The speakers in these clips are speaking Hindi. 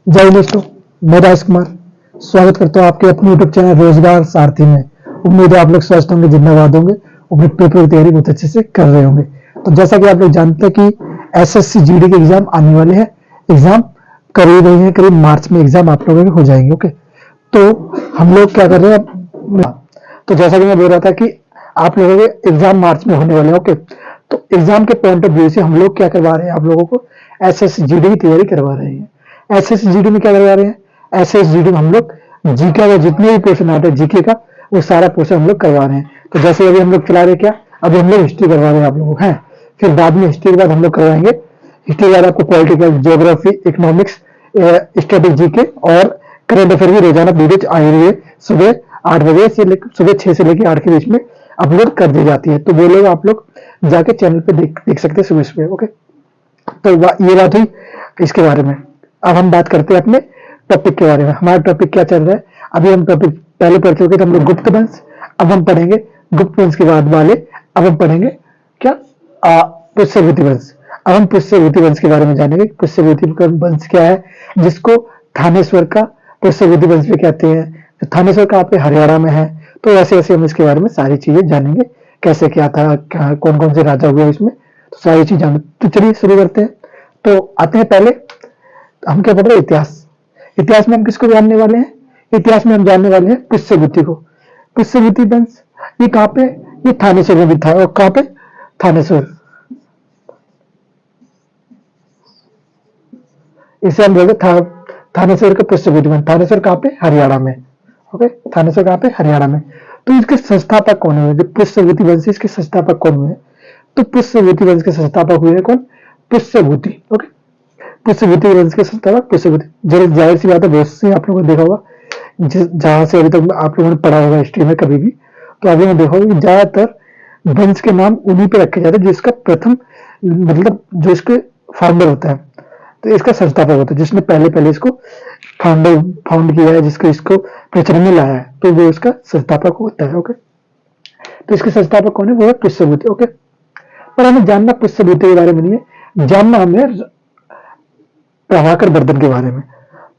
जय दोस्तों, मैं राजकुमार स्वागत करता हूँ आपके अपने यूट्यूब चैनल रोजगार सारथी में। उम्मीद है आप लोग स्वस्थ होंगे, जिंदाबाद होंगे, अपने पेपर की तैयारी बहुत अच्छे से कर रहे होंगे। तो जैसा कि आप लोग जानते हैं कि एसएससी जीडी के एग्जाम आने वाले हैं। एग्जाम करीब ही है, करीब मार्च में एग्जाम आप लोगों के हो जाएंगे। ओके, तो हम लोग क्या कर रहे हैं, तो जैसा कि मैं बोल रहा था कि आप लोगों के एग्जाम मार्च में होने वाले हैं। ओके, तो एग्जाम के पॉइंट ऑफ व्यू से हम लोग क्या करवा रहे हैं, आप लोगों को एसएससी जीडी की तैयारी करवा रहे हैं। एसएसजीडी में क्या करवा रहे हैं, एसएसजीडी में हम लोग जीके का जितने भी पोर्शन आता है जीके का, वो सारा पोर्शन हम लोग करवा रहे हैं। तो जैसे अभी हम लोग चला रहे क्या, अभी हम लोग हिस्ट्री करवा रहे हैं आप लोग हैं। फिर बाद में हिस्ट्री के बाद हम लोग करवाएंगे, हिस्ट्री के बाद आपको political, geography, economics, static GK और करंट अफेयर भी रोजाना वीडियो आ रही है। सुबह 8 बजे से सुबह 6 से लेकर 8 के बीच में अपलोड कर दी जाती है। तो वो लोग आप लोग जाके चैनल पे देख सकते हैं सुबह सुबह। ओके, तो ये बात हुई इसके बारे में। अब हम बात करते हैं अपने टॉपिक के बारे में। हमारा टॉपिक क्या चल रहा है, अभी हम टॉपिक पहले पढ़ चुके थे हम लोग गुप्त वंश। अब हम पढ़ेंगे गुप्त वंश के बाद वाले, अब हम पढ़ेंगे क्या, पुष्यभूति वंश। अब हम पुष्यभूति वंश के बारे में जानेंगे। पुष्यभूति वंश क्या है, जिसको थानेश्वर का पुष्यभूति वंश भी कहते हैं। तो थानेश्वर का पे हरियाणा में है। तो ऐसे ऐसे हम इसके बारे में सारी चीजें जानेंगे, कैसे क्या था, कौन कौन से राजा हुए इसमें, तो सारी चीज जाने। तो चलिए शुरू करते हैं। तो आते हैं पहले, हम क्या पढ़ रहे हैं, इतिहास। इतिहास में हम किसको जानने वाले हैं, इतिहास में हम जानने वाले हैं पुष्यभूति को। पुष्यभूति वंश ये कहाँ पे, ये थानेश्वर में भी था। और कहाँ पे, थानेश्वर, इसे हम बोलते थानेश्वर का पुष्यभूति वंश। थानेश्वर कहाँ पे, हरियाणा में। ओके, थानेश्वर कहाँ पे, हरियाणा में। तो इसके संस्थापक कौन हुए, जो पुष्यभूति वंश इसके संस्थापक कौन हुए, तो पुष्यभूति वंश के संस्थापक हुए कौन, पुष्यभूति। ओके, पुष्यभूति वंश के संस्थापक पुष्यभूति। जाहिर सी बात है, बहुत से आप लोगों ने देखा होगा, जहां से अभी तक आप लोगों ने पढ़ा होगा हिस्ट्री में कभी भी, तो आप लोगों ने देखा होगा कि ज्यादातर वंश के नाम उन्हीं पे रखे जाते हैं जिसका प्रथम, मतलब जो इसके फाउंडर होता है, तो इसका संस्थापक होता है, जिसने पहले पहले इसको फाउंड किया है, जिसको इसको प्रचलन में लाया है, तो वो इसका संस्थापक होता है। ओके, तो इसके संस्थापक कौन है, वो है पुष्यभूति। ओके, पर हमें जानना पुष्यभूति के बारे में नहीं है, जानना हमें प्रभाकर वर्धन के बारे में,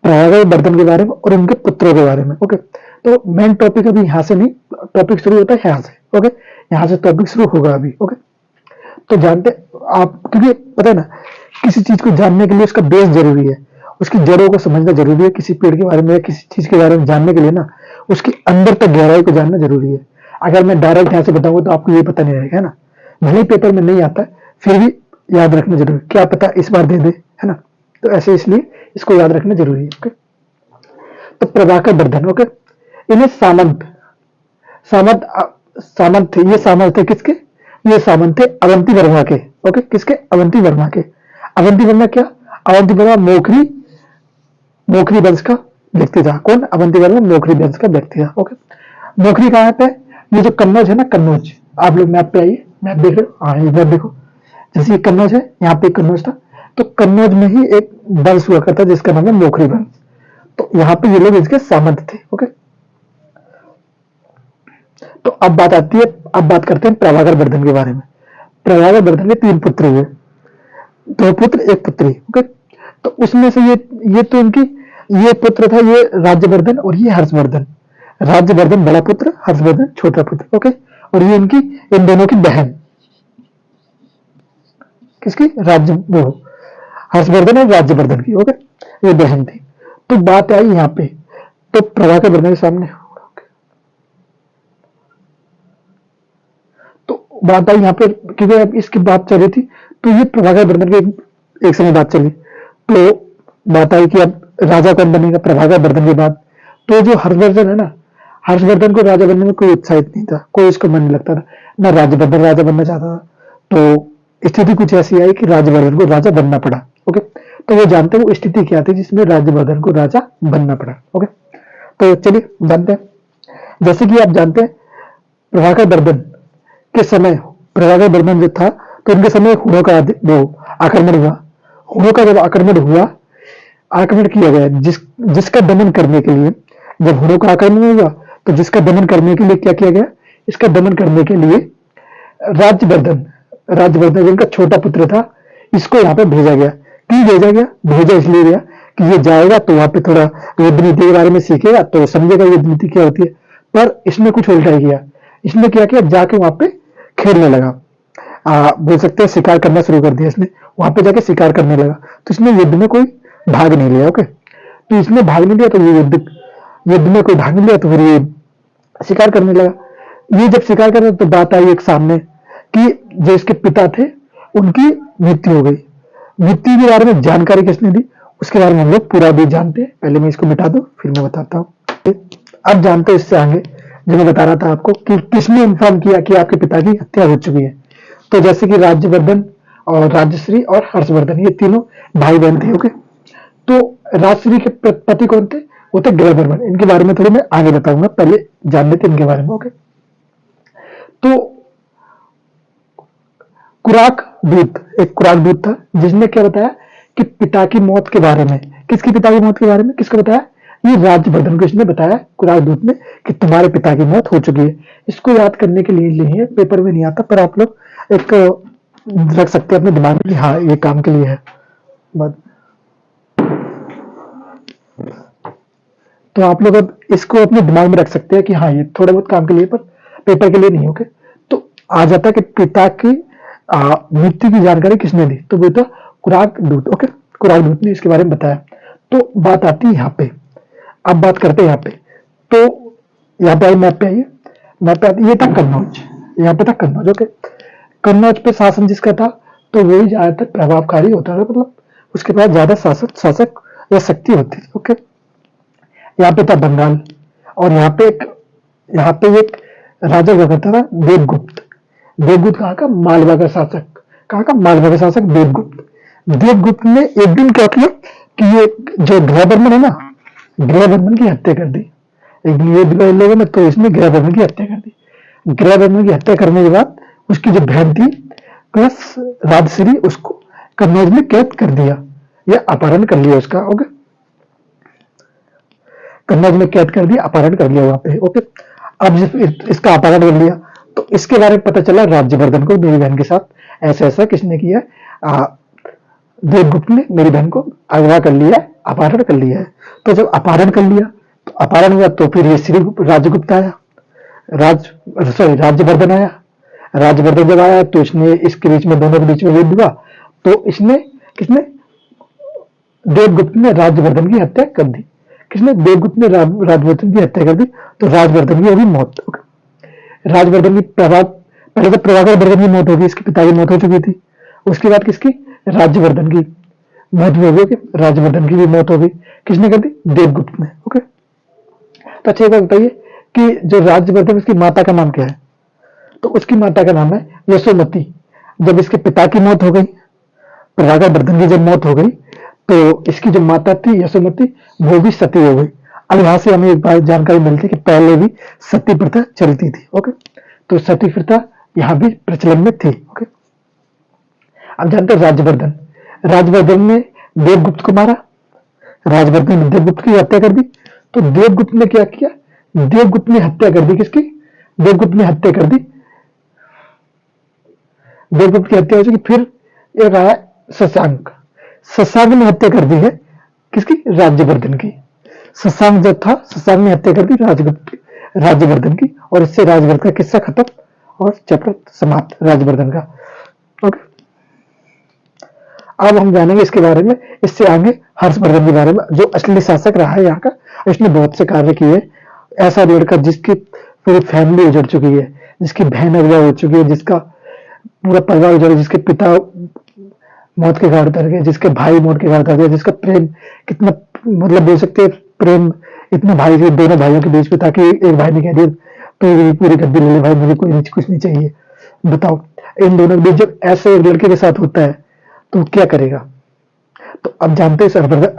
प्रभाकर वर्धन के बारे में और उनके पुत्रों के बारे में। ओके, तो मेन टॉपिक अभी यहाँ से नहीं, टॉपिक शुरू होता है यहाँ से। ओके, यहाँ से टॉपिक शुरू होगा अभी। ओके, तो जानते आप, क्योंकि पता है ना, किसी चीज को जानने के लिए उसका बेस जरूरी है, उसकी जड़ों को समझना जरूरी है। किसी पेड़ के बारे में या किसी चीज के बारे में जानने के लिए ना, उसकी अंदर तक गहराई को जानना जरूरी है। अगर मैं डायरेक्ट यहाँ से बताऊंगा तो आपको ये पता नहीं रहेगा, है ना। भले ही पेपर में नहीं आता, फिर भी याद रखना जरूरी, क्या पता इस बार दे दे, है ना। तो ऐसे इसलिए इसको याद रखना जरूरी है। ओके, तो प्रभाकर वर्धन, ओके, इन्हें सामंत सामंत सामंत थे। ये सामंत थे किसके, ये सामंत थे अवंती वर्मा के। ओके, किसके, अवंती वर्मा के। अवंती वर्मा क्या, अवंती वर्मा मोखरी मोखरी वंश का व्यक्ति था। कौन, अवंती वर्मा मोखरी वंश का व्यक्ति था। ओके, मोखरी कहाँ पे, ये जो कन्नौज है ना, कन्नौज, आप लोग मैप पे आइए, मैप देख रहे हो, हाँ ये मैप देखो, जैसे ये कन्नौज है, यहाँ पे कन्नौज था, तो कन्नौज में ही एक वंश हुआ करता जिसका नाम है मोखरी वंश। तो यहाँ पे ये लोग इसके सामंत थे। ओके, तो अब बात आती है, अब बात करते हैं प्रभाकर वर्धन के बारे में। प्रभाकर वर्धन के 3 पुत्र हुए, 2 पुत्र 1 पुत्री। ओके, तो उसमें से ये तो इनकी, ये पुत्र था, ये राज्यवर्धन और ये हर्षवर्धन। राज्यवर्धन बड़ा पुत्र, हर्षवर्धन छोटा पुत्र। ओके, और ये इनकी, इन दोनों की बहन, किसकी, राज्य, वो हर्षवर्धन और राज्यवर्धन की। ओके, ये बहन थी। तो बात आई यहाँ पे, तो प्रभाकर वर्धन के सामने, तो बात आई यहाँ पे, क्योंकि अब इसकी बात चल रही थी, तो ये प्रभाकर वर्धन की एक समय बात चली, तो बात आई कि अब राजा कौन बनेगा प्रभाकर वर्धन के बाद। तो जो हर्षवर्धन है ना, हर्षवर्धन को राजा बनने में कोई उत्साहित नहीं था, कोई इसको मन नहीं लगता था, ना राज्यवर्धन राजा बनना चाहता था। तो स्थिति कुछ ऐसी आई कि राज्यवर्धन को राजा बनना पड़ा। ओके, तो वो जानते हैं वो स्थिति क्या थी जिसमें राज्यवर्धन को राजा बनना पड़ा। ओके, तो चलिए जानते हैं। जैसे कि आप जानते हैं, प्रभाकर वर्धन के समय, प्रभाकर वर्धन जो था, तो उनके समय हुणों का वो आक्रमण हुआ। हुणों का जब आक्रमण हुआ, आक्रमण किया गया, जिसका दमन करने के लिए, जब हुणों का आक्रमण हुआ तो जिसका दमन करने के लिए क्या किया गया, इसका दमन करने के लिए राज्यवर्धन, राज्यवर्धन जिनका छोटा पुत्र था, इसको यहाँ पे भेजा गया। क्यों भेजा गया, भेजा इसलिए गया कि ये जाएगा तो वहां पे थोड़ा युद्ध नीति के बारे में सीखेगा तो समझेगा युद्ध नीति क्या होती है। पर इसने कुछ उल्टा ही किया। इसने क्या किया, जाके वहां पे खेलने लगा, बोल सकते हैं शिकार करना शुरू कर दिया इसने। वहां पे जाके शिकार करने लगा, तो इसने युद्ध में कोई भाग नहीं लिया। ओके, तो इसने भाग नहीं लिया तो ये युद्ध में कोई भाग नहीं लिया, तो फिर ये शिकार करने लगा। ये जब शिकार कर रहा तो बात आई एक सामने कि जो इसके पिता थे उनकी मृत्यु हो गई। मृत्यु के बारे में जानकारी किसने दी, उसके बारे में हम लोग पूरा भी जानते हैं। पहले मैं इसको मिटा दूं फिर मैं बताता हूँ। अब जानते हैं इससे आगे, जो मैं बता रहा था आपको कि किसने इन्फॉर्म किया कि आपके पिता की हत्या हो चुकी है। तो जैसे कि राज्यवर्धन और राजश्री और हर्षवर्धन, ये तीनों भाई बहन थे। ओके, तो राजश्री के पति कौन थे, वो थे ग्रहवर्मन। इनके बारे में थोड़ी मैं आगे बताऊंगा, पहले जान लेते इनके बारे में। ओके, तो कुराक दूत, एक कुराक दूत था जिसने क्या बताया कि पिता की मौत के बारे में। किसकी पिता की मौत के बारे में किसको बताया, ये राज्यवर्धन को इसने बताया कुराक दूत ने कि तुम्हारे पिता की मौत हो चुकी है। इसको याद करने के लिए नहीं है, पेपर में नहीं आता, पर आप लोग एक रख सकते हैं अपने दिमाग में कि हाँ ये काम के लिए है। तो आप लोग अब इसको अपने दिमाग में रख सकते हैं कि हाँ ये थोड़ा बहुत काम के लिए, पर पेपर के लिए नहीं। ओके, तो आ जाता कि पिता की मृत्यु की जानकारी किसने दी, तो वो था कुराक दूत। ओके, कुराक दूत ने इसके बारे में बताया। तो बात आती है यहाँ पे, अब बात करते हैं यहाँ पे। तो यहाँ पे आई मैप पे, आइए मैप पे आती, ये था कन्नौज, यहाँ पे था कन्नौज। ओके, कन्नौज पे शासन जिसका था तो वही ज्यादातर प्रभावकारी होता था, मतलब उसके पास ज्यादा शासक या शक्ति होती थी। ओके, यहाँ पे था बंगाल, और यहाँ पे एक राजा हुआ करता था देवगुप्त। देवगुप्त कहाँ का, मालवा का शासक। कहाँ का, मालवा का शासक देवगुप्त। देवगुप्त ने एक दिन क्या किया कि ये जो ग्रहवर्मन है ना, ग्रहवर्मन की हत्या कर दी। एक दिन युद्ध कर लोगों में, तो इसने ग्रहवर्मन की हत्या कर दी। ग्रहवर्मन की हत्या करने के बाद उसकी जो बहन थी प्लस राजश्री, उसको कन्नौज में कैद कर दिया या अपहरण कर लिया उसका। ओके, कन्नौज में कैद कर दिया, अपहरण कर लिया वहां पे। ओके, अब जब इसका अपहरण कर लिया तो इसके बारे में पता चला राज्यवर्धन को, मेरी बहन के साथ ऐसा ऐसा किसने किया, देवगुप्त ने मेरी बहन को अगवा कर लिया, अपहरण कर लिया है। तो जब अपहरण कर लिया तो अपहरण हुआ, तो फिर ये श्री राजगुप्त आया, राज्यवर्धन आया। राज्यवर्धन जब आया तो इसने इसके बीच में, दोनों के बीच में युद्ध हुआ, तो इसने किसने, देवगुप्त ने राज्यवर्धन की हत्या कर दी। किसने, देवगुप्त ने राज्यवर्धन की हत्या कर दी, तो राज्यवर्धन की अभी मौत। राजवर्धन की पहले तो प्रभाकर वर्धन की मौत होगी, इसके पिता की मौत हो चुकी थी। उसके बाद किसकी, राज्यवर्धन की मौत हो गई। राज्यवर्धन की भी मौत हो गई, किसने कर दी, देवगुप्त ने। ओके, तो अच्छा एक बात बताइए कि जो राज्यवर्धन, उसकी माता का नाम क्या है, तो उसकी माता का नाम है यशोमती। जब इसके पिता की मौत हो गई, प्रभाकर वर्धन की जब मौत हो गई, तो इसकी जो माता थी यशोमती, वो भी सती हो गई। अब यहां से हमें एक बात जानकारी मिलती कि पहले भी सती प्रथा चलती थी। ओके, तो सती प्रथा यहां भी प्रचलन में थी। ओके, अब जानते हैं राज्यवर्धन। राज्यवर्धन ने देवगुप्त को मारा, राज्यवर्धन ने देवगुप्त की हत्या कर दी। तो देवगुप्त ने क्या किया, देवगुप्त ने हत्या कर दी किसकी, देवगुप्त ने हत्या कर दी, देवगुप्त की हत्या हो चुकी। फिर एक आया शशांक, शशांक ने हत्या कर दी है किसकी, राज्यवर्धन की। शशांक जब था, शशांक ने हत्या कर दी राज्यवर्धन की, और इससे राज्यवर्धन का किस्सा खत्म और चैप्टर समाप्त राज्यवर्धन का। ओके, अब हम जानेंगे इसके बारे में, इससे आगे हर्षवर्धन के बारे में, जो असली शासक रहा है यहाँ का। इसने बहुत से कार्य किए। ऐसा लड़का जिसकी पूरी फैमिली उजड़ चुकी है, जिसकी बहन अगवा हो चुकी है, जिसका पूरा परिवार उजड़, जिसके पिता मौत के घाट उतर गए, जिसके भाई मौत के घाट उतर गए, जिसका प्रेम कितना, मतलब बोल सकते हैं प्रेम इतना भाई के, दोनों भाइयों के बीच में था कि एक भाई ने कह दिया तो ये पूरी गद्दी ले ले भाई, मुझे कोई कुछ नहीं चाहिए। बताओ, इन दोनों के बीच जब ऐसे एक लड़के के साथ होता है तो क्या करेगा। तो अब जानते हैं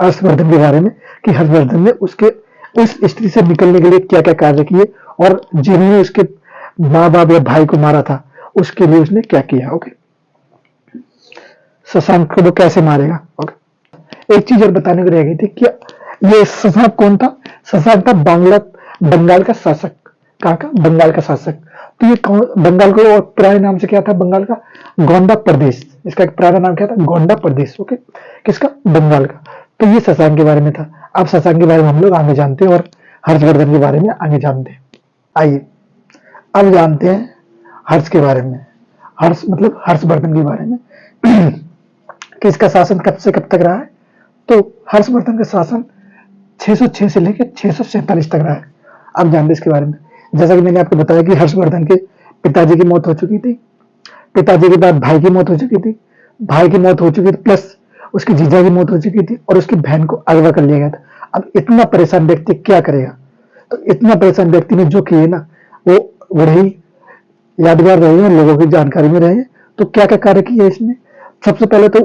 हर्षवर्धन के बारे में कि हर्षवर्धन ने उसके उस स्त्री से निकलने के लिए क्या क्या कार्य किए, और जिन्होंने उसके माँ बाप या भाई को मारा था उसके लिए उसने क्या किया। ओके, शशांक को वो कैसे मारेगा। ओके, एक चीज और बताने को रह गई थी, क्या ये शशांक कौन था, शशांक था बंगाल का शासक। कहाँ का, बंगाल का शासक। तो ये बंगाल को और पुराने नाम से क्या था, बंगाल का गोंडा प्रदेश, इसका एक पुराना नाम क्या था, गोंडा प्रदेश। ओके, किसका, बंगाल का। तो ये शशांक के बारे में था। अब शशांक के बारे में हम लोग आगे जानते हैं और हर्षवर्धन के बारे में आगे जानते हैं। आइए अब जानते हैं हर्ष के बारे में। हर्ष मतलब हर्षवर्धन के बारे में कि इसका शासन कब से कब तक रहा है। तो हर्षवर्धन का शासन 606 से लेकर 647 तक रहा है। अब जानते हैं इसके बारे में। जैसा कि मैंने आपको बताया कि हर्षवर्धन के पिताजी की मौत हो चुकी थी, पिताजी के बाद भाई की मौत हो चुकी थी, भाई की मौत हो चुकी थी, प्लस उसके जीजा की मौत हो चुकी थी और उसकी बहन को अगवा कर लिया गया था। अब इतना परेशान व्यक्ति क्या करेगा। तो इतना परेशान व्यक्ति ने जो किए ना वो बड़े ही यादगार रहे हैं, लोगों की जानकारी में रहे हैं। तो क्या क्या कार्य किए इसने। सबसे पहले तो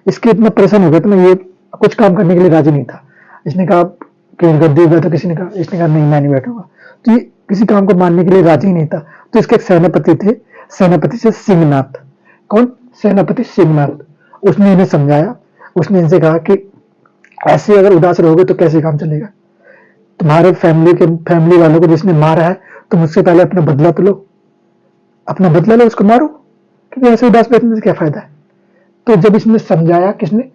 इसके इतना परेशान हो गया था ना, ये कुछ काम करने के लिए राजी नहीं था। इसने कहा कि गद्दी बैठो, किसी ने कहा, इसने कहा नहीं मैं नहीं बैठूंगा। तो ये किसी काम को मानने के लिए राजी नहीं था। तो इसके एक सेनापति थे, सेनापति से सिंहनाथ। कौन? सेनापति सिंहनाथ। उसने इन्हें समझाया, उसने इनसे कहा कि ऐसे अगर उदास रहोगे तो कैसे काम चलेगा। तुम्हारे फैमिली वालों को जिसने मारा है तुम उससे पहले अपना बदला तो लो, अपना बदला लो, उसको मारो, क्योंकि ऐसे उदास बैठने से क्या फायदा है। तो जब इसने समझाया, किसने?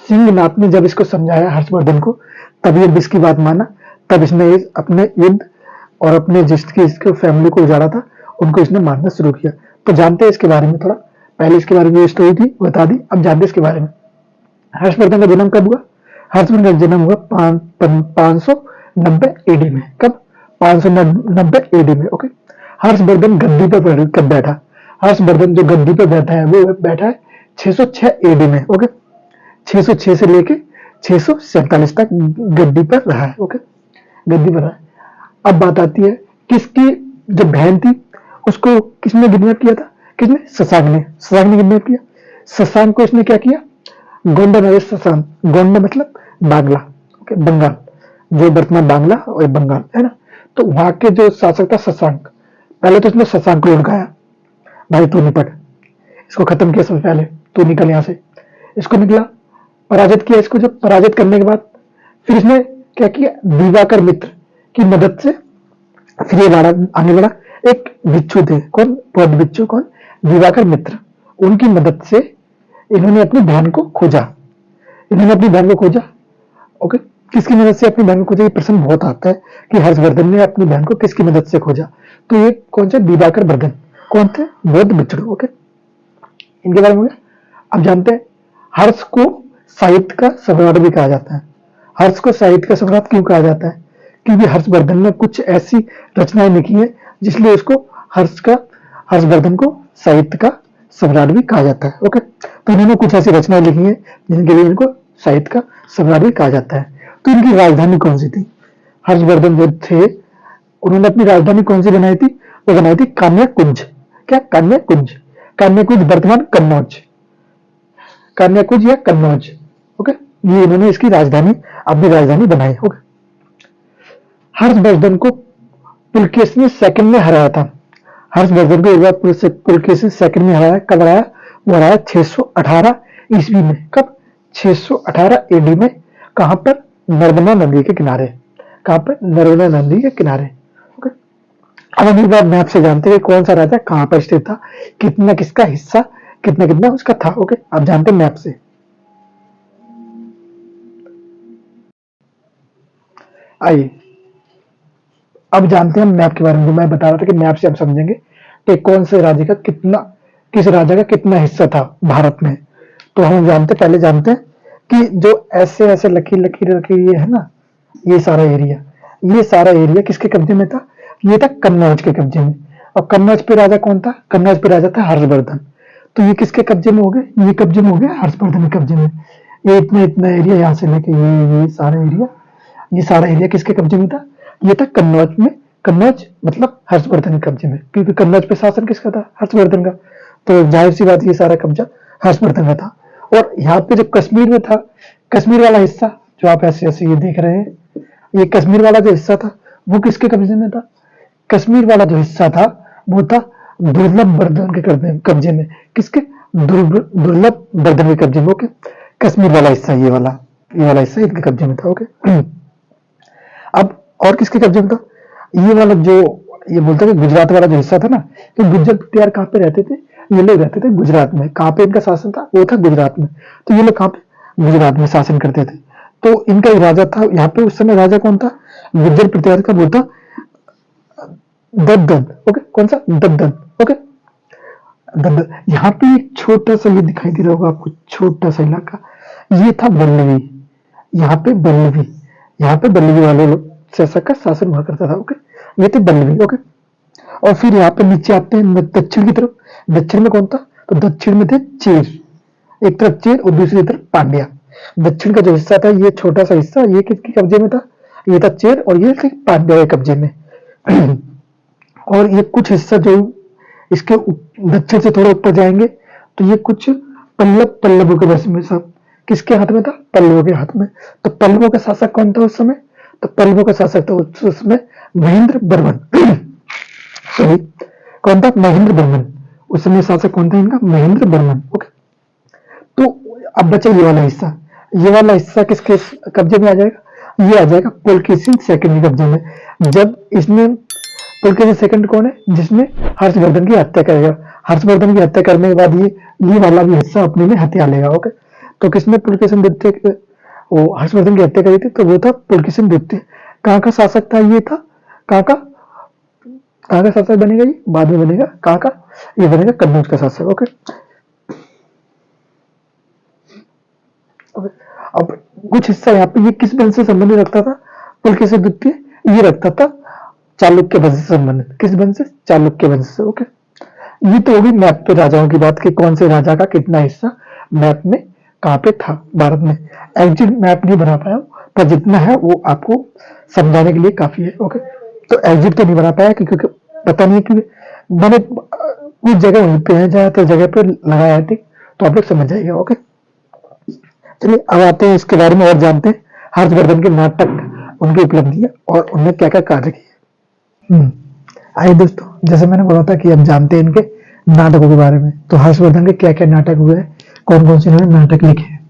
सिंहनाथ ने जब इसको समझाया हर्षवर्धन को, तब ये इसकी बात माना। तब इसने अपने युद्ध और अपने जिसकी इसके फैमिली को उजाड़ा था उनको इसने मारना शुरू किया। तो जानते हैं इसके बारे में थोड़ा। पहले इसके बारे में स्टोरी थी, बता दी। अब जानते हैं इसके बारे में। हर्षवर्धन का जन्म कब हुआ? हर्षवर्धन का जन्म हुआ 590 एडी में। कब? 590 एडी में। ओके। हर्षवर्धन गद्दी पर कब बैठा? हर्षवर्धन जो गद्दी पर बैठा है वो बैठा है 606 एडी में। ओके। 606 से लेके 647 तक गद्दी पर रहा है। ओके, गद्दी पर रहा है। अब बात आती है किसकी, जो बहन थी उसको किसने किडनैप किया था? किसने? शशांक ने। शशांक ने किडनैप किया। शशांक को इसने क्या किया? गोंडा नरेश शशांक। गोंडा मतलब बांग्ला, ओके, बंगाल, जो वर्तमान बांग्ला और बंगाल है ना। तो वहां के जो शासक था शशांक, पहले तो इसने शशांक को उड़काया, भाई तू निपट, इसको खत्म किया सबसे पहले, तू निकल यहाँ से। इसको निकला, पराजित किया इसको। जब पराजित करने के बाद फिर इसने क्या किया? दिवाकर मित्र की मदद से फिर ये आगे बढ़ा। एक भिक्षु थे, कौन? बौद्ध भिक्षु। कौन? दिवाकर मित्र। उनकी मदद से इन्होंने अपनी बहन को खोजा। इन्होंने अपनी बहन को खोजा। ओके, किसकी मदद से अपनी बहन को खोजा? ये प्रश्न बहुत आता है कि हर्षवर्धन ने अपनी बहन को किसकी मदद से खोजा। तो ये कौन सा? दिवाकर वर्धन। कौन थे? बौद्ध भिक्षु। ओके, इनके बारे में हो गया। अब जानते हैं हर्ष को साहित्य का सम्राट भी कहा जाता है। हर्ष को साहित्य का सम्राट क्यों कहा जाता है? क्योंकि हर्षवर्धन ने कुछ ऐसी रचनाएं लिखी है जिसलिए उसको हर्षवर्धन को साहित्य का सम्राट भी कहा जाता है। ओके, तो इन्होंने कुछ ऐसी रचनाएं लिखी है जिनके लिए इनको साहित्य का सम्राट भी कहा जाता है। तो इनकी राजधानी कौन सी थी? हर्षवर्धन जो थे उन्होंने अपनी राजधानी कौन सी बनाई थी? वो बनाई थी कान्याकुंज। क्या? कान्याकुंज। कान्याकुंज वर्तमान कन्नौज, कान्याकुंज या कन्नौज। ओके, ये इन्होंने इसकी राजधानी, अपनी राजधानी बनाई। ओके, हर्षवर्धन को पुलकेशिन ने सेकंड में हराया था। हर्षवर्धन को एक बार पुलकेशिन सेकंड में हराया। कब हराया? वो हराया 618 ईस्वी में। कब? 618 एडी में। कहां पर? नर्मदा नदी के किनारे। कहां पर? नर्मदा नदी के किनारे। ओके, अब हम एक बार मैप से जानते हैं कौन सा राजा कहां पर स्थित था, कितना किसका हिस्सा, कितना कितना उसका था। ओके, आप जानते हैं मैप से। आइए अब जानते हैं मैप के बारे में। मैं बता रहा था कि मैप से हम समझेंगे कि कौन से राज्य का कितना, किस राजा का कितना हिस्सा था भारत में। तो हम जानते, पहले जानते हैं कि जो ऐसे ऐसे लकीर लकीर लकीर ये है ना, ये सारा एरिया, ये सारा एरिया किसके कब्जे में था? ये था कन्नौज के कब्जे में। और कन्नौज पे राजा कौन था? कन्नौज पे राजा था हर्षवर्धन। तो ये किसके कब्जे में हो गए? ये कब्जे में हो गया हर्षवर्धन के कब्जे में। ये इतना इतना एरिया यहाँ से लेके ये सारा एरिया, ये सारा एरिया किसके कब्जे में था? ये था कन्नौज में। कन्नौज मतलब हर्षवर्धन के कब्जे में, क्योंकि कन्नौज पे शासन किसका था? हर्षवर्धन का। तो जाहिर सी बात ये सारा कब्जा हर्षवर्धन का था। और यहाँ पे जो कश्मीर में था, कश्मीर वाला हिस्सा जो आप ऐसे ऐसे ये देख रहे हैं, ये कश्मीर वाला जो हिस्सा था वो किसके कब्जे में था? कश्मीर वाला जो हिस्सा था वो था दुर्लभ वर्धन के कब्जे में। किसके? दुर्लभ वर्धन के कब्जे में। ओके, कश्मीर वाला हिस्सा, ये वाला हिस्सा इनके कब्जे में था। ओके, अब और किसके कब्जे में था? ये वाला जो ये बोलते थे गुजरात वाला जो हिस्सा था ना, तो गुज्जर बख्तियार कहाँ पे रहते थे? ये लोग रहते थे गुजरात में। कहाँ पे इनका शासन था? वो था गुजरात में। तो ये लोग कहाँ पे? गुजरात में शासन करते थे। तो इनका ही राजा था यहाँ पे। उस समय राजा कौन था? गुर्जर पृथ्वीराज का वो था दद्दन। ओके, कौन सा? दद्दन। ओके, दद्दन। यहाँ पे एक छोटा सा ये दिखाई दे रहा होगा आपको, छोटा सा इलाका, ये था बल्लवी। यहाँ पे बल्लवी, यहाँ पे बल्लवी वाले लोग शासक का शासन हुआ करता था। ओके, ये थे बल्लवी। ओके, और फिर यहाँ पे नीचे आते हैं दक्षिण की तरफ। दक्षिण में कौन था? तो दक्षिण में थे चेर। एक तरफ चेर और दूसरी तरफ पांड्या। दक्षिण का जो हिस्सा था, ये छोटा सा हिस्सा, ये किसके कब्जे में था? ये था चेर और ये थे पांड्या के कब्जे में। और ये कुछ हिस्सा जो इसके दक्षिण से थोड़ा ऊपर जाएंगे तो ये कुछ पल्लवों के वश में, सब किसके हाथ में था? पल्लवों के हाथ में। तो पल्लवों का शासक कौन था उस समय? तो पल्लवों का शासक था उसमें महेंद्र बर्मन। सॉरी, कौन था? महेंद्र बर्मन। उस समय शासक कौन था इनका? महेंद्र बर्मन। ओके, तो अब बचा ये वाला हिस्सा। ये वाला हिस्सा किसके कब्जे में आ जाएगा? ये आ जाएगा पुलकेशिन सेकंड के कब्जे में। जब इसने, पुलकेशिन सेकंड कौन है? जिसने हर्षवर्धन की हत्या करेगा। हर्षवर्धन की हत्या करने के बाद ये वाला भी हिस्सा अपने में हत्या लेगा। ओके, तो किसने पुलकेशिन द्वितीय, वो हर्षवर्धन की हत्या करी थी, तो वो था पुलकेशिन द्वितीय। कहाँ का शासक था? ये था कहाँ का शासक बनेगा? ये बाद में बनेगा कहाँ का? ये बनेगा कन्नौज का शासक। ओके, अब कुछ हिस्सा यहाँ पे ये किस वंश से संबंधित रखता था? पुलकेशिन द्वितीय ये रखता था चालुक्य वंश से संबंधित। किस वंश से? चालुक्य वंश से। ओके, ये तो होगी मैप पे राजाओं की बात कि कौन से राजा का कितना हिस्सा मैप में कहाँ पे था भारत में। एग्जिट मैप नहीं बना पाया पर जितना है वो आपको समझाने के लिए काफी है। ओके, तो एग्जिट तो नहीं बना पाया क्योंकि पता नहीं कि मैंने कुछ जगह वहीं पे है, ज्यादातर जगह पे लगाया थी, तो आप लोग समझ जाइए। ओके, चलिए अब आते हैं इसके बारे में और जानते हैं हर्षवर्धन के नाटक, उनकी उपलब्धियां और उन्होंने क्या क्या कार्य किए। आइए दोस्तों, जैसे मैंने बोला था कि अब जानते हैं इनके नाटकों के बारे में। तो हर्षवर्धन के क्या क्या नाटक हुए हैं, कौन कौन से इन्होंने नाटक लिखे हैं।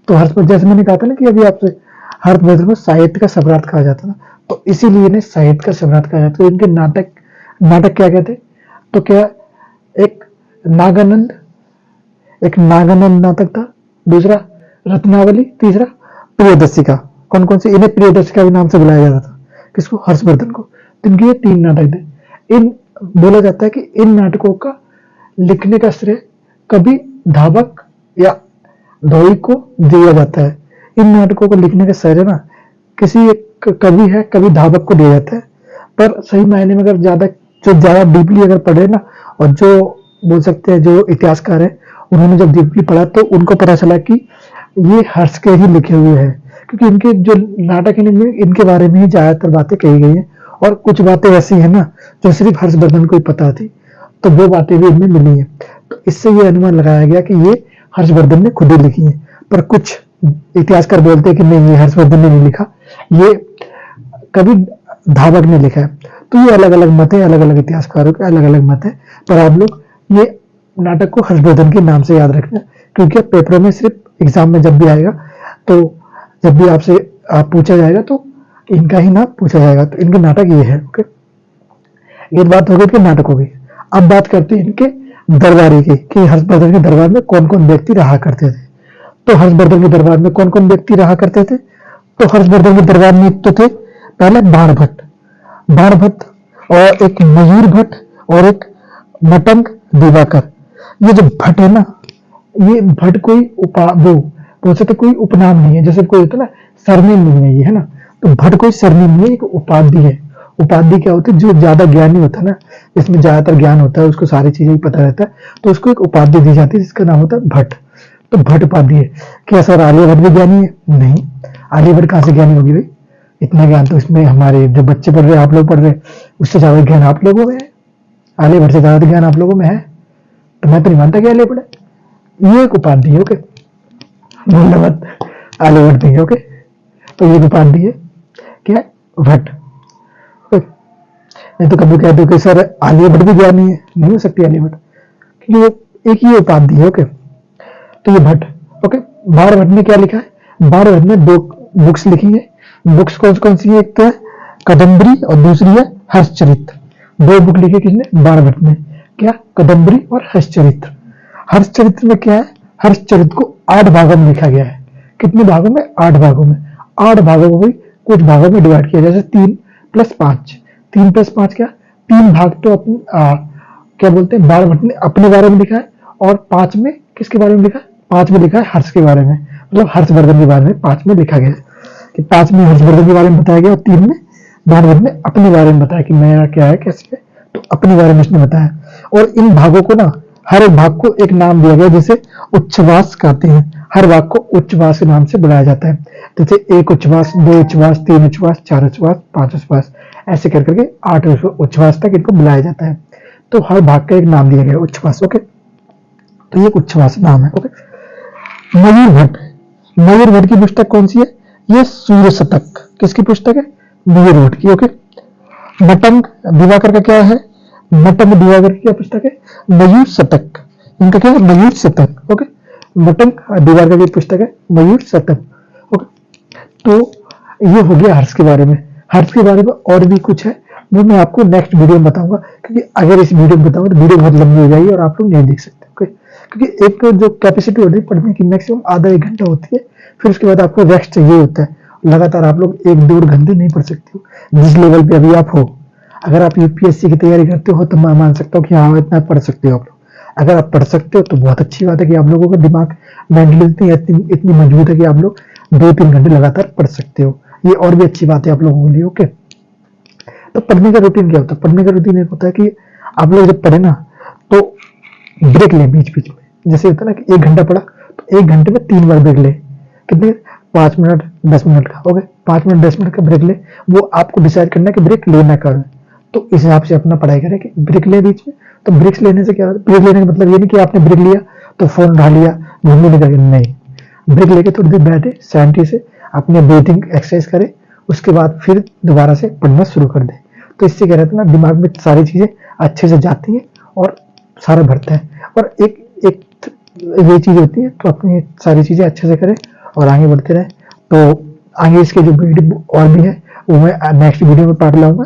तो हर्षवर्धन, जैसे मैंने कहा था ना कि अभी आपसे, हर्षवर्धन को साहित्य का सम्राट कहा जाता था, तो इसीलिए इन्हें साहित्य का सम्राट कहा जाता है। इनके नाटक क्या कहते? तो क्या, एक नागानंद नाटक था, दूसरा रत्नावली, तीसरा प्रियदर्शिका। कौन कौन से? इन्हें प्रियदर्शिका के नाम से बुलाया जाता था। किसको? हर्षवर्धन को। तो इनके ये 3 नाटक थे। बोला जाता है कि इन नाटकों का लिखने का श्रेय कभी धावक या धोई को दिया जाता है। इन नाटकों को लिखने का श्रेय ना किसी एक कवि है, कभी धावक को दिया जाता है। पर सही मायने में अगर ज्यादा डीपली अगर पढ़े ना, और जो बोल सकते हैं जो इतिहासकार है, उन्होंने जब डीपली पढ़ा तो उनको पता चला कि ये हर्ष के ही लिखे हुए हैं, क्योंकि इनके जो नाटक है इनके बारे में ही ज्यादातर बातें कही गई हैं। और कुछ बातें ऐसी है ना जो सिर्फ हर्षवर्धन को ही पता थी, तो वो बातें भी इनमें मिली है। तो इससे ये अनुमान लगाया गया कि ये हर्षवर्धन ने खुद ही लिखी है। पर कुछ इतिहासकार बोलते हैं कि नहीं, ये हर्षवर्धन ने नहीं लिखा, ये कभी धावक ने लिखा है। तो ये अलग अलग मत है, अलग अलग इतिहासकारों के अलग अलग मत है। पर आप लोग ये नाटक को हर्षवर्धन के नाम से याद रखना, क्योंकि पेपरों में सिर्फ एग्जाम में जब भी आएगा, तो जब भी आपसे पूछा जाएगा तो इनका ही नाम पूछा जाएगा। तो इनके नाटक ये है। ओके, ये बात हो गई कि नाटक हो गई। अब बात करते हैं इनके दरबारी की, कि हर्षवर्धन के दरबार में कौन कौन व्यक्ति रहा करते थे। तो हर्षवर्धन के दरबार में कौन कौन व्यक्ति रहा करते थे? तो हर्षवर्धन के दरबार में तो थे पहले बाण भट्ट और एक मयूर भट्ट और एक मटंग दिवाकर। ये जो भट्ट है ना, ये भट्ट कोई बोल सकते कोई उपनाम नहीं है, जैसे कोई होता है ना सरनेम नहीं है ये, है ना। तो भट्ट कोई सरनेम नहीं है, एक उपाधि है। उपाधि क्या होती है? जो ज्यादा ज्ञानी होता है ना, जिसमें ज्यादातर ज्ञान होता है, उसको सारी चीजें ही पता रहता है, तो उसको एक उपाधि दी जाती है जिसका नाम होता है भट्ट। तो भट्ट उपाधि है। क्या सर आर्यभट्ट भी ज्ञानी है? नहीं, आर्यभट्ट कहाँ से ज्ञानी होगी भाई? इतना ज्ञान तो इसमें हमारे जो बच्चे पढ़ रहे हैं, आप लोग पढ़ रहे हैं, उससे ज्यादा ज्ञान आप लोगों में है। आर्यभट्ट से ज्यादा ज्ञान आप लोगों में है, तो मैं तो नहीं मानता कि आर्यभट्ट है। ये एक उपाधि है। ओके, बोलना मत, आर्यभट्ट नहीं है। ओके, तो ये उपाधि है क्या? भट्ट। नहीं तो कभी कह दो कि सर आर्यभट्ट भी ज्ञानी है, नहीं हो सकती आर्यभट्ट, क्योंकि एक ही उपाधि है। ओके, तो ये भट्ट। ओके, बाण भट्ट ने क्या लिखा है? बाण भट्ट ने 2 बुक्स लिखी है। बुक्स कौन कौन सी है? एक तो है कदम्बरी और दूसरी है हर्षचरित्र। 2 बुक लिखी किसने? बाण भट्ट ने। क्या? कदम्बरी और हर्षचरित्र। हर्षचरित्र में क्या है? हर्षचरित्र को 8 भागों में लिखा गया है। कितने भागों में? 8 भागों में। 8 भागों को भी कुछ भागों में डिवाइड किया, जैसे 3 + 5। 3 + 5 क्या? 3 भाग तो क्या बोलते हैं, बारहभट्ट ने अपने बारे में लिखा है, और 5 में किसके बारे में लिखा है? 5 में लिखा है हर्ष के बारे में, मतलब हर्षवर्धन के बारे में 5 में लिखा गया है कि 5 में हर्षवर्धन के बारे में बताया गया और 3 में बारहभट्ट ने अपने बारे में बताया कि मेरा क्या है, कैसे है, तो अपने बारे में उसने बताया। और इन भागों को ना, हर एक भाग को एक नाम दिया गया, जिसे उच्छ्वास कहते हैं। हर भाग को उच्छ्वास के नाम से बुलाया जाता है, जैसे 1 उच्छ्वास, 2 उच्छ्वास, 3 उच्छ्वास, 4 उच्छ्वास, 5 उच्छ्वास, ऐसे कर करके 8 उच्छ्वास तक इनको बुलाया जाता है। तो हर भाग का एक नाम दिया गया, उच्छ्वास। ओके, तो ये उच्छ्वास नाम है। ओके, मयूर भट्ट, मयूर भट्ट की पुस्तक कौन सी है? ये सूर्य शतक। किसकी पुस्तक है? मयूर भट्ट की। ओके, मटंग दिवाकर का क्या है? मटंग दिवाकर की क्या पुस्तक है? मयूर शतक। इनका क्या है? मयूर शतक। ओके, मटंग दिवाकर की पुस्तक है मयूर शतक। ओके, तो ये हो गया हर्ष के बारे में। हर्ष के बारे में और भी कुछ है, वो मैं आपको नेक्स्ट वीडियो में बताऊंगा, क्योंकि अगर इस वीडियो में बताऊंगा तो वीडियो बहुत लंबी हो जाएगी और आप लोग नहीं देख सकते। ओके, क्योंकि एक जो कैपेसिटी होती है पढ़ने की, मैक्सिमम आधा 1 घंटा होती है, फिर उसके बाद आपको रेस्ट चाहिए होता है। लगातार आप लोग 1-1.5 घंटे नहीं पढ़ सकते हो, जिस लेवल पे अभी आप हो। अगर आप यूपीएससी की तैयारी करते हो तो मैं मान सकता हूँ कि हाँ, इतना पढ़ सकते हो आप लोग। अगर आप पढ़ सकते हो तो बहुत अच्छी बात है कि आप लोगों का दिमाग मेंटली इतनी मजबूत है कि आप लोग 2-3 घंटे लगातार पढ़ सकते हो। ये और भी अच्छी बात है आप लोगों के लिए। ओके, तो पढ़ने का रूटीन क्या होता है? पढ़ने का रूटीन एक होता है कि आप लोग जब पढ़े ना, तो ब्रेक ले बीच बीच में। जैसे होता है ना कि 1 घंटा पढ़ा तो 1 घंटे में 3 बार ब्रेक ले। कितने? 5 मिनट 10 मिनट का। ओके, 5 मिनट 10 मिनट का ब्रेक ले। वो आपको डिसाइड करना है कि ब्रेक लेना कब है, तो इस हिसाब से अपना पढ़ाई करें कि ब्रेक ले बीच में। तो ब्रेक्स लेने से क्या होता है? ब्रेक लेने का मतलब ये नहीं कि आपने ब्रेक लिया तो फोन उठा लिया, घूमने निकल गए, नहीं। ब्रेक लेके थोड़ी देर बैठे, शांति से अपने ब्रीथिंग एक्सरसाइज करें, उसके बाद फिर दोबारा से पढ़ना शुरू कर दें। तो इससे क्या रहता है ना, दिमाग में सारी चीजें अच्छे से जाती हैं और सारा भरता है। और एक एक ये चीज होती है, तो अपनी सारी चीजें अच्छे से करें और आगे बढ़ते रहे। तो आगे इसके जो वीडियो और भी है वो मैं नेक्स्ट वीडियो में पार्ट लाऊंगा।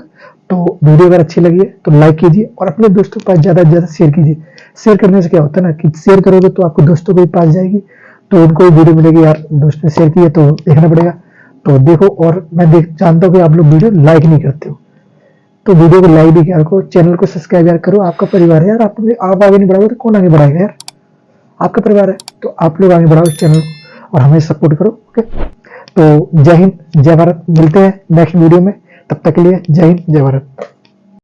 तो वीडियो अगर अच्छी लगी है तो लाइक कीजिए और अपने दोस्तों के पास ज्यादा से ज्यादा शेयर कीजिए। शेयर करने से क्या होता है ना कि शेयर करोगे तो आपको दोस्तों को भी पास जाएगी, तो उनको भी वीडियो मिलेगी, यार दोस्त ने शेयर की है तो देखना पड़ेगा, तो देखो। और मैं जानता हूँ कि आप लोग वीडियो लाइक नहीं करते हो, तो वीडियो को लाइक भी करो, चैनल को सब्सक्राइब यार करो। आपका परिवार है यार, आप आगे नहीं बढ़ाओगे तो कौन आगे बढ़ाएगा यार? आपका परिवार है, तो आप लोग आगे बढ़ाओ इस चैनल को और हमें सपोर्ट करो। ओके, तो जय हिंद जय भारत। मिलते हैं नेक्स्ट वीडियो में, तब तक के लिए जय हिंद जय भारत।